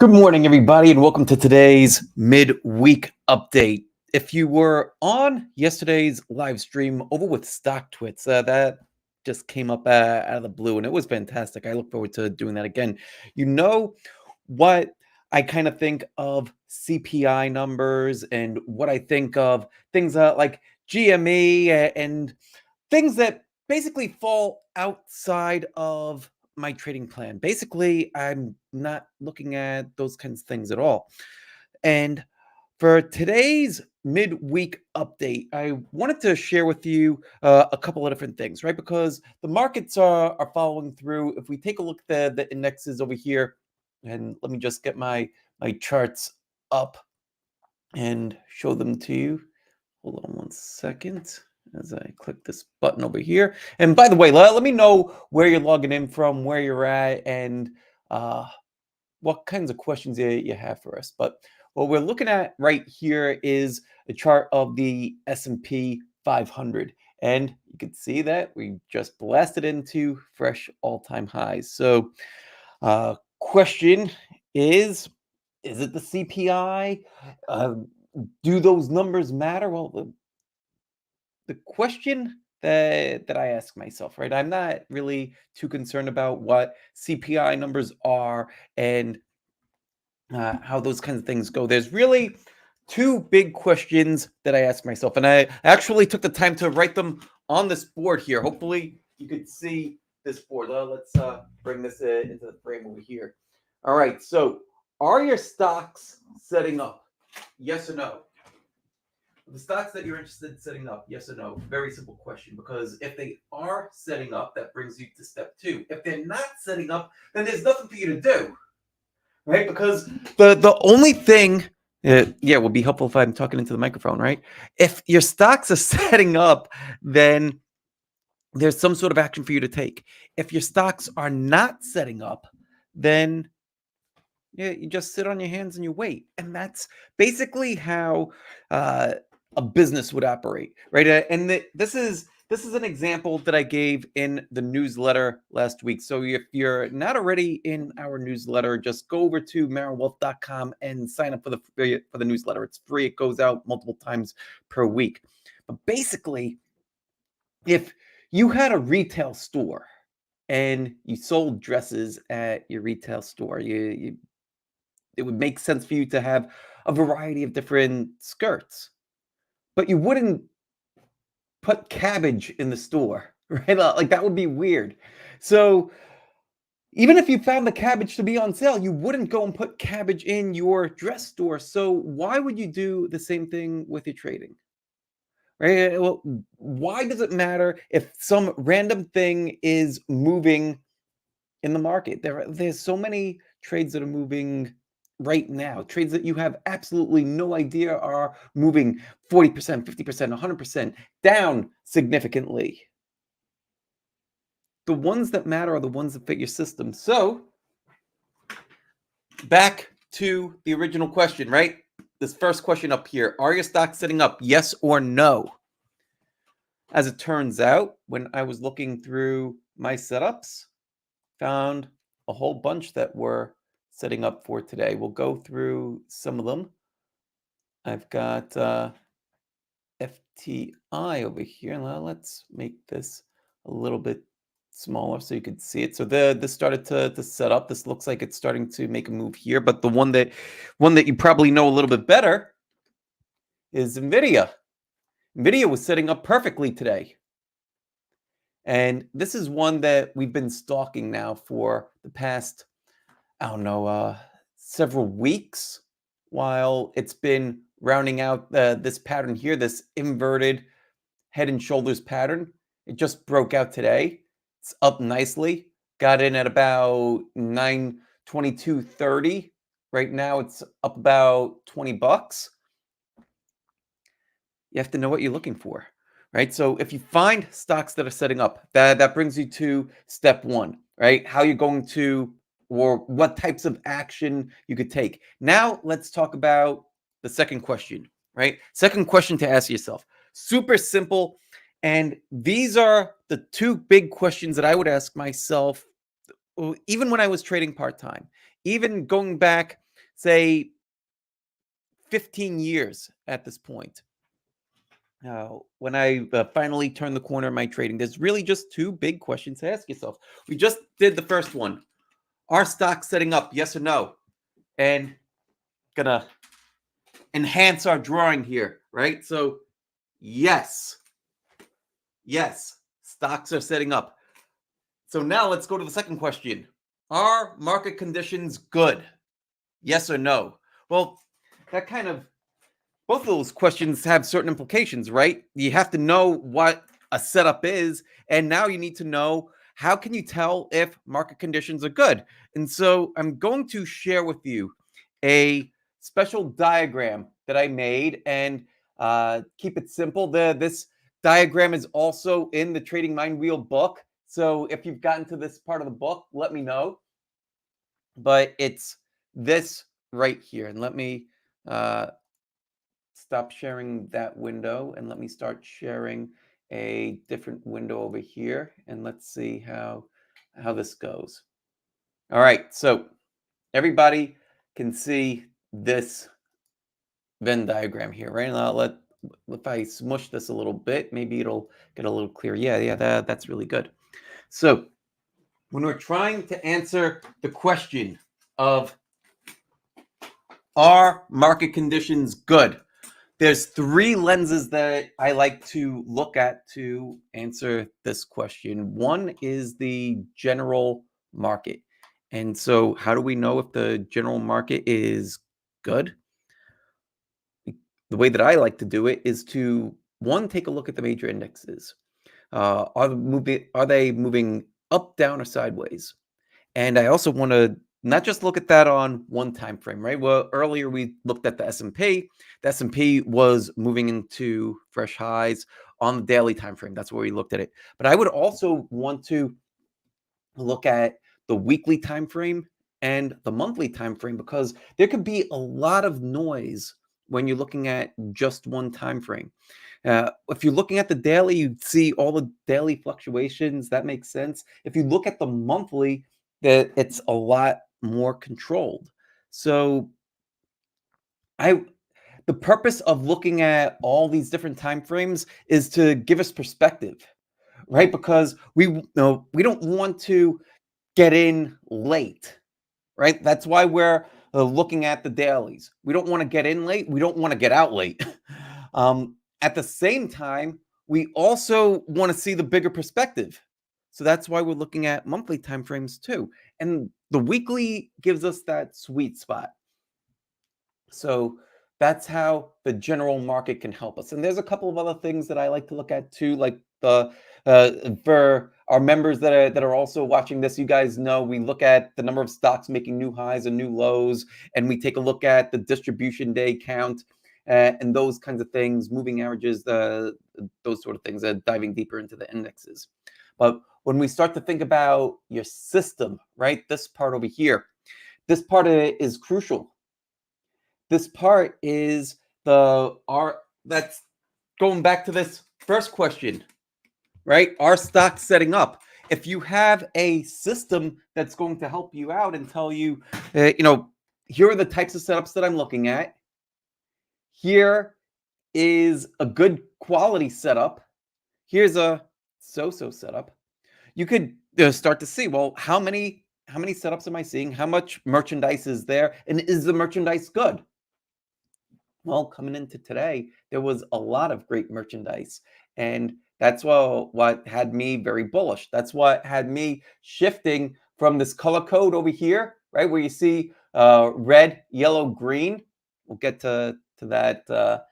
Good morning, everybody, and welcome to today's midweek update. If you were on yesterday's live stream over with Stock Twits, that just came up out of the blue, and it was fantastic. I look forward to doing that again. You know what I kind of think of CPI numbers and what I think of things like GME and things that basically fall outside of my trading plan. Basically, I'm not looking at those kinds of things at all. And for today's midweek update, I wanted to share with you a couple of different things, right? Because the markets are following through. If we take a look at the indexes over here, and let me just get my charts up and show them to you. Hold on one second as I click this button over here. And by the way, let me know where you're logging in from, where you're at, and what kinds of questions you have for us. But what we're looking at right here is a chart of the S&P 500. And you can see that we just blasted into fresh all-time highs. So question is it the CPI? Do those numbers matter? Well, the question that I ask myself, right? I'm not really too concerned about what CPI numbers are and how those kinds of things go. There's really two big questions that I ask myself, and I actually took the time to write them on this board here. Hopefully, you could see this board. Let's bring this into the frame over here. All right. So, are your stocks setting up? Yes or no? The stocks that you're interested in setting up, yes or no? Very simple question, because if they are setting up, that brings you to step two. If they're not setting up, then there's nothing for you to do, right? Because the only thing, it would be helpful if I'm talking into the microphone, right? If your stocks are setting up, then there's some sort of action for you to take. If your stocks are not setting up, then you just sit on your hands and you wait. And that's basically how a business would operate, right? This is an example that I gave in the newsletter last week. So if you're not already in our newsletter, just go over to merrillwealth.com and sign up for the newsletter. It's free. It goes out multiple times per week. But basically, if you had a retail store and you sold dresses at your retail store, it would make sense for you to have a variety of different skirts, but you wouldn't put cabbage in the store, right? Like that would be weird. So even if you found the cabbage to be on sale, you wouldn't go and put cabbage in your dress store. So why would you do the same thing with your trading? Right? Well, why does it matter if some random thing is moving in the market? There's so many trades that are moving right now, trades that you have absolutely no idea are moving 40%, 50%, 100% down significantly. The ones that matter are the ones that fit your system. So back to the original question, right? This first question up here, are your stocks sitting up? Yes or no? As it turns out, when I was looking through my setups, found a whole bunch that were setting up for today. We'll go through some of them. I've got FTI over here. Now let's make this a little bit smaller so you could see it. So this started to set up. This looks like it's starting to make a move here, but the one that you probably know a little bit better is Nvidia. Nvidia was setting up perfectly today. And this is one that we've been stalking now for the past, I don't know, several weeks, while it's been rounding out this pattern here, this inverted head and shoulders pattern. It just broke out today. It's up nicely. Got in at about 922.30. Right now it's up about 20 bucks. You have to know what you're looking for, right? So if you find stocks that are setting up, that brings you to step one, right? How you're going to, or what types of action you could take. Now let's talk about the second question, right? Second question to ask yourself. Super simple. And these are the two big questions that I would ask myself, even when I was trading part-time, even going back say 15 years at this point. When I finally turn the corner in my trading, there's really just two big questions to ask yourself. We just did the first one. Are stocks setting up? Yes or no? And gonna enhance our drawing here, right? So, yes. Yes, stocks are setting up. So now let's go to the second question. Are market conditions good? Yes or no? Well, that kind of both of those questions have certain implications, right? You have to know what a setup is, and now you need to know how can you tell if market conditions are good. And so I'm going to share with you a special diagram that I made, and keep it simple. This diagram is also in the Trading Mind Wheel book. So if you've gotten to this part of the book, let me know. But it's this right here, and let me uh, stop sharing that window and let me start sharing a different window over here, and let's see how this goes. All right, so everybody can see this Venn diagram here, right? Now if I smush this a little bit, maybe it'll get a little clearer. Yeah, that's really good. So when we're trying to answer the question of are market conditions good, there's three lenses that I like to look at to answer this question. One is the general market. And so, how do we know if the general market is good? The way that I like to do it is to one, take a look at the major indexes. Are they moving up, down, or sideways? And I also want to not just look at that on one time frame, right? Well, earlier we looked at the S&P. The S&P was moving into fresh highs on the daily time frame. That's where we looked at it. But I would also want to look at the weekly time frame and the monthly time frame, because there could be a lot of noise when you're looking at just one time frame. If you're looking at the daily, you see all the daily fluctuations. That makes sense. If you look at the monthly, that it's a lot more controlled. So I the purpose of looking at all these different time frames is to give us perspective, right? Because we don't want to get in late, right? That's why we're looking at the dailies. We don't want to get in late. We don't want to get out late. At the same time, we also want to see the bigger perspective. So that's why we're looking at monthly timeframes too. And the weekly gives us that sweet spot. So that's how the general market can help us. And there's a couple of other things that I like to look at too, like the for our members that are also watching this, you guys know we look at the number of stocks making new highs and new lows, and we take a look at the distribution day count and those kinds of things, moving averages, those sort of things, diving deeper into the indexes. But when we start to think about your system, right, this part over here, this part is crucial. This part is that's going back to this first question, right? Are stocks setting up? If you have a system that's going to help you out and tell you, here are the types of setups that I'm looking at. Here is a good quality setup. Here's a so-so setup. You could start to see, well, how many setups am I seeing? How much merchandise is there? And is the merchandise good? Well, coming into today, there was a lot of great merchandise. And that's what had me very bullish. That's what had me shifting from this color code over here, right, where you see red, yellow, green. We'll get to that.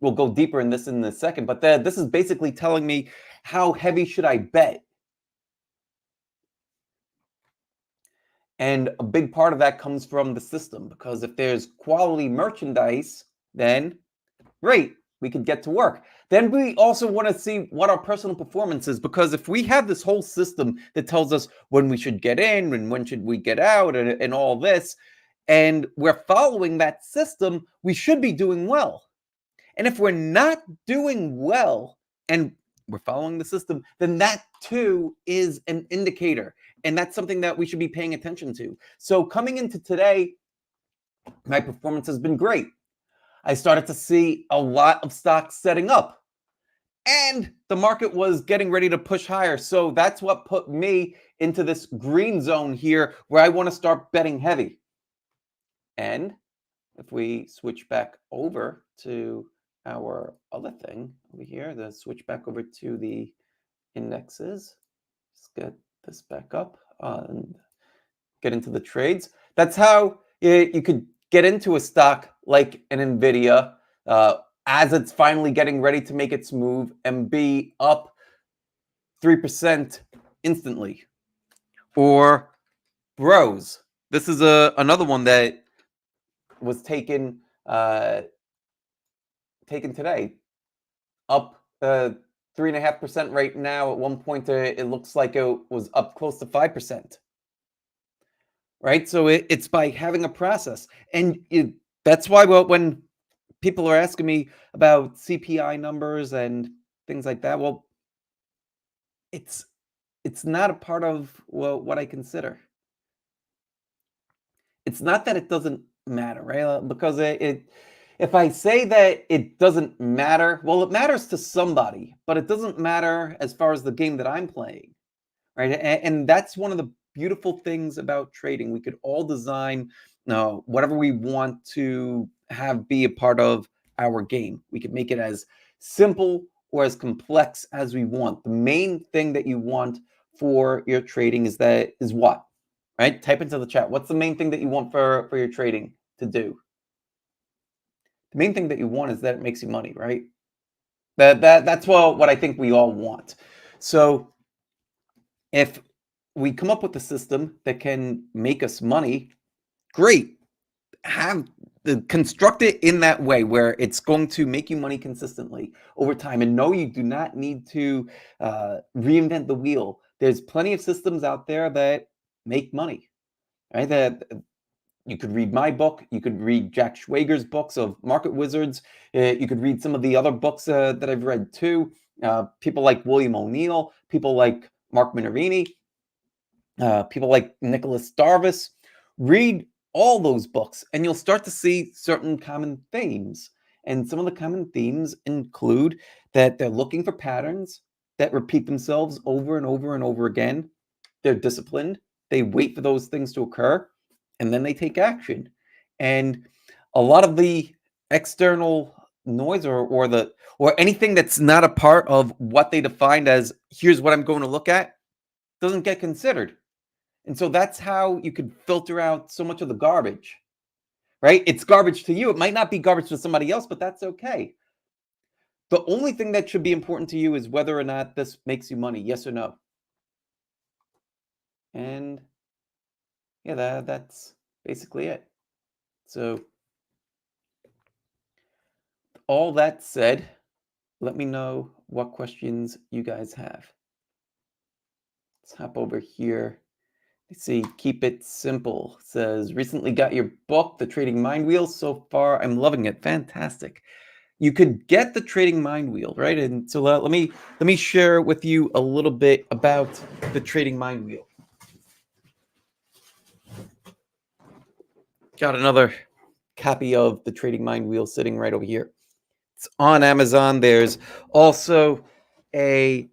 We'll go deeper in this in a second. But this is basically telling me how heavy should I bet. And a big part of that comes from the system, because if there's quality merchandise, then great, we could get to work. Then we also want to see what our personal performance is, because if we have this whole system that tells us when we should get in and when should we get out and all this, and we're following that system, we should be doing well. And if we're not doing well and we're following the system, then that too is an indicator. And that's something that we should be paying attention to. So coming into today, My performance has been great. I started to see a lot of stocks setting up, and the market was getting ready to push higher. So that's what put me into this green zone here where I want to start betting heavy. And if we switch back over to our other thing over here, the switch back over to the indexes, let's get this back up and get into the trades. That's how you could get into a stock like an Nvidia as it's finally getting ready to make its move and be up 3% instantly. Or Bros. This is another one that was taken today, up 3.5% right now. At one point, it looks like it was up close to 5%. Right, so it's by having a process, and that's why when people are asking me about CPI numbers and things like that, well, it's not a part of what I consider. It's not that it doesn't matter, right? Because if I say that it doesn't matter, well, it matters to somebody, but it doesn't matter as far as the game that I'm playing, right? And that's one of the beautiful things about trading. We could all design whatever we want to have be a part of our game. We could make it as simple or as complex as we want. The main thing that you want for your trading is what? Right? Type into the chat. What's the main thing that you want for your trading to do? The main thing that you want is that it makes you money, right? That's what I think we all want. So if we come up with a system that can make us money, great. Construct it in that way where it's going to make you money consistently over time. And no, you do not need to reinvent the wheel. There's plenty of systems out there that make money, right? That you could read my book, you could read Jack Schwager's books of Market Wizards, you could read some of the other books that I've read too. People like William O'Neill, people like Mark Minerini, people like Nicholas Darvis. Read all those books and you'll start to see certain common themes. And some of the common themes include that they're looking for patterns that repeat themselves over and over and over again. They're disciplined. They wait for those things to occur and then they take action. And a lot of the external noise or anything that's not a part of what they defined as here's what I'm going to look at doesn't get considered. And so that's how you could filter out so much of the garbage, right? It's garbage to you. It might not be garbage to somebody else, but that's okay. The only thing that should be important to you is whether or not this makes you money, yes or no. And yeah, that's basically it. So all that said, let me know what questions you guys have. Let's hop over here. Let's see, keep it simple. It says, recently got your book, The Trading Mind Wheel. So far, I'm loving it. Fantastic. You could get the Trading Mind Wheel, right? And so let me share with you a little bit about the Trading Mind Wheel. Got another copy of the Trading Mind Wheel sitting right over here. It's on Amazon. There's also a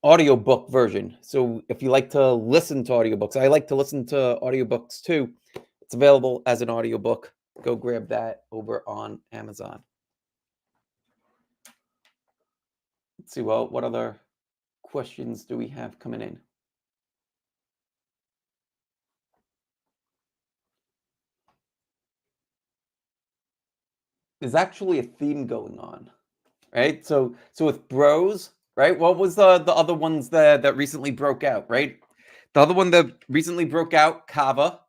audiobook version. So if you like to listen to audiobooks, I like to listen to audiobooks too. It's available as an audiobook. Go grab that over on Amazon. Let's see, well, what other questions do we have coming in? There's actually a theme going on, right? So with Bros, right? What was the other ones that recently broke out, right? The other one that recently broke out, Kava.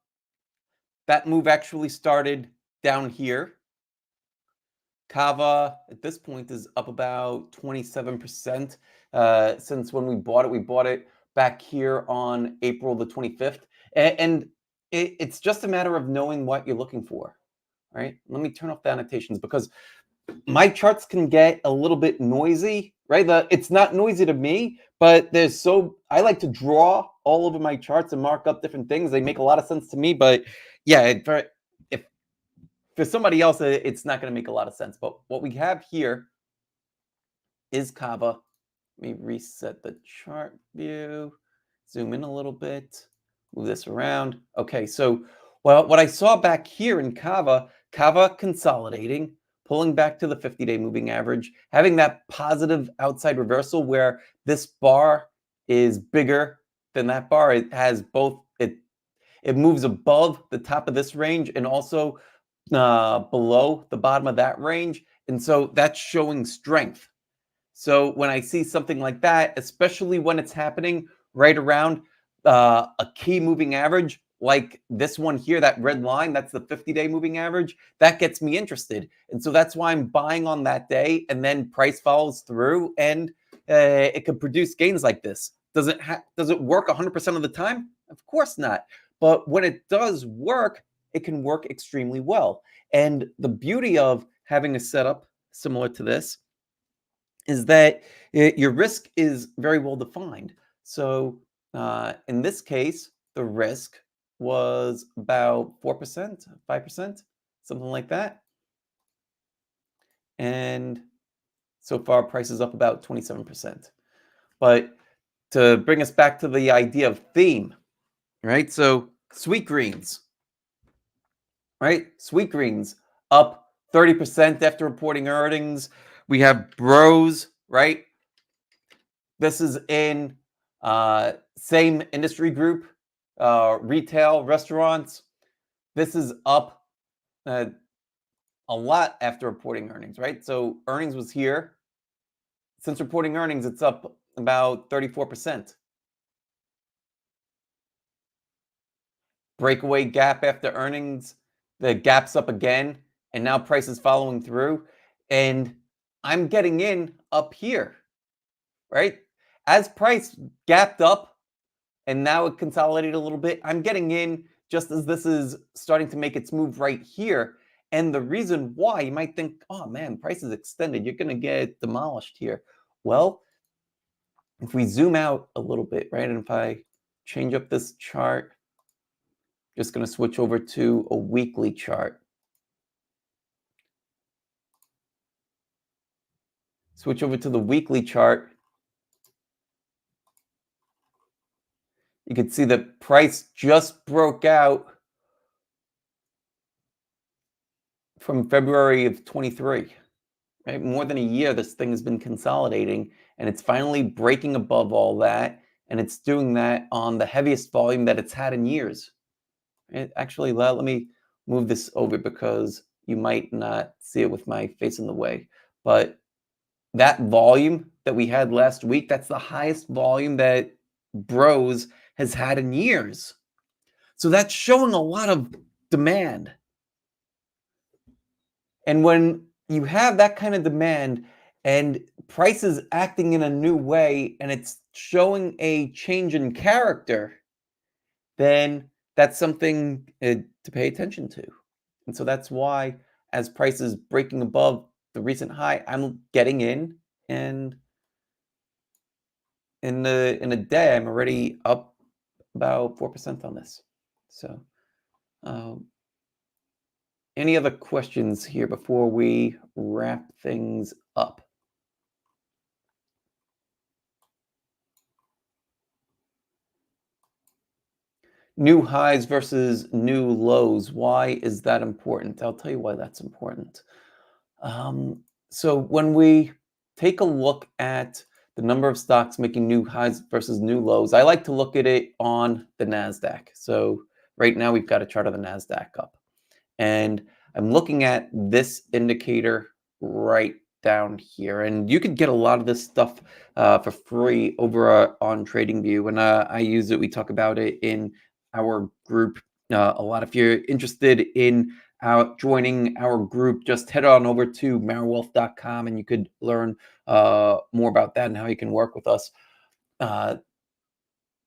That move actually started down here. Kava at this point is up about 27% since when we bought it. We bought it back here on April the 25th. And it's just a matter of knowing what you're looking for, right? Let me turn off the annotations because my charts can get a little bit noisy, right? It's not noisy to me, but I like to draw all over my charts and mark up different things. They make a lot of sense to me, but yeah, if for somebody else, it's not going to make a lot of sense. But what we have here is Kava. Let me reset the chart view, zoom in a little bit, move this around. Okay, so well, what I saw back here in Kava, Kava consolidating, pulling back to the 50-day moving average, having that positive outside reversal where this bar is bigger than that bar. It has both, it moves above the top of this range and also below the bottom of that range. And so that's showing strength. So when I see something like that, especially when it's happening right around a key moving average, like this one here, that red line, that's the 50-day moving average, that gets me interested. And so that's why I'm buying on that day, and then price follows through, and it could produce gains like this. Does it work 100% of the time? Of course not. But when it does work, it can work extremely well. And the beauty of having a setup similar to this is that your risk is very well defined. So in this case, the risk was about 4%, 5%, something like that. And so far, price is up about 27%. But to bring us back to the idea of theme, right? So sweet greens, right? Sweet greens up 30% after reporting earnings. We have bros, right? This is in same industry group, retail, restaurants. This is up uh, a lot after reporting earnings, right? So earnings was here. Since reporting earnings, it's up about 34%. Breakaway gap after earnings, the gap's up again, and now price is following through. And I'm getting in up here, right? As price gapped up, and now it consolidated a little bit. I'm getting in just as this is starting to make its move right here. And the reason why, you might think, oh man, price is extended. You're going to get demolished here. Well, if we zoom out a little bit, right, and if I change up this chart, just going to switch over to a weekly chart. Switch over to the weekly chart. You can see that price just broke out from February of 23. Right? More than a year, this thing has been consolidating, and it's finally breaking above all that, and it's doing that on the heaviest volume that it's had in years. Actually, let me move this over because you might not see it with my face in the way. But that volume that we had last week, that's the highest volume that Bros has had in years. So that's showing a lot of demand. And when you have that kind of demand and prices acting in a new way and it's showing a change in character, then that's something to pay attention to. And so that's why, as prices breaking above the recent high, I'm getting in, and in a day, I'm already up about 4% on this. So, um, any other questions here before we wrap things up? New highs versus new lows. Why is that important? I'll tell you why that's important. So when we take a look at the number of stocks making new highs versus new lows, I like to look at it on the NASDAQ. So right now we've got a chart of the NASDAQ up. And I'm looking at this indicator right down here. And you could get a lot of this stuff for free over on TradingView. And I use it. We talk about it in our group a lot. If you're interested in joining our group, just head on over to marwealth.com and you could learn more about that and how you can work with us.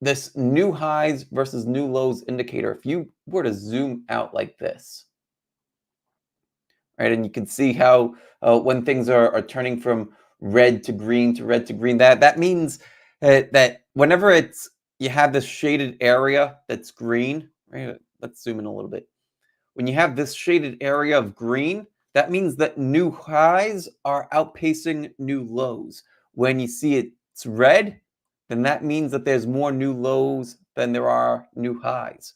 This new highs versus new lows indicator, if you were to zoom out like this, right? And you can see how when things are turning from red to green to red to green, that means that whenever you have this shaded area that's green, right? Let's zoom in a little bit. When you have this shaded area of green, that means that new highs are outpacing new lows. When you see it's red, then that means that there's more new lows than there are new highs.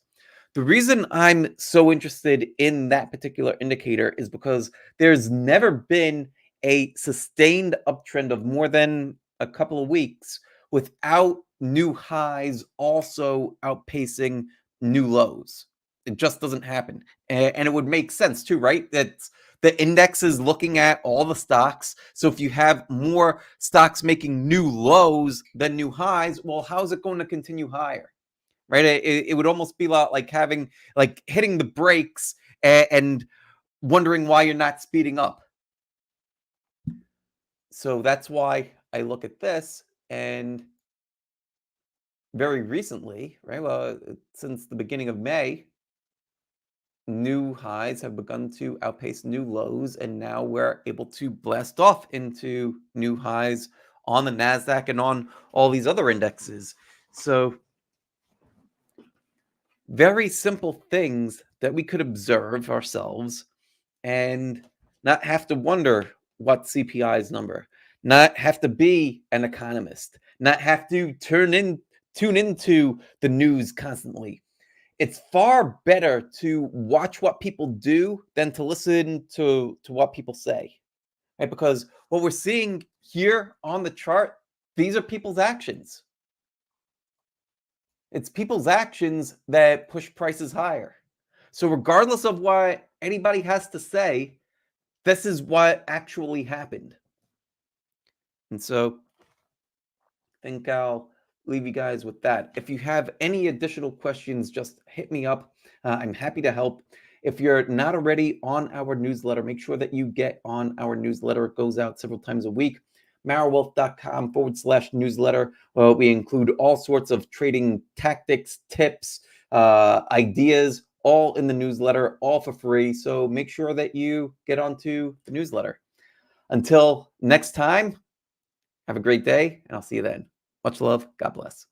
The reason I'm so interested in that particular indicator is because there's never been a sustained uptrend of more than a couple of weeks without new highs also outpacing new lows. It just doesn't happen. And it would make sense too, right? That the index is looking at all the stocks. So if you have more stocks making new lows than new highs, well, how's it going to continue higher? Right? It would almost be like having like hitting the brakes and wondering why you're not speeding up. So that's why I look at this, and very recently, right? Well, since the beginning of May, new highs have begun to outpace new lows, and now we're able to blast off into new highs on the Nasdaq and on all these other indexes. So very simple things that we could observe ourselves and not have to wonder what CPI's number, not have to be an economist, not have to tune into the news constantly. It's far better to watch what people do than to listen to what people say. Right? Because what we're seeing here on the chart, these are people's actions. It's people's actions that push prices higher. So regardless of what anybody has to say, this is what actually happened. And so I think I'll leave you guys with that. If you have any additional questions, just hit me up. I'm happy to help. If you're not already on our newsletter, make sure that you get on our newsletter. It goes out several times a week. marwealth.com/newsletter. We include all sorts of trading tactics, tips, ideas, all in the newsletter, all for free. So make sure that you get onto the newsletter. Until next time, have a great day, and I'll see you then. Much love. God bless.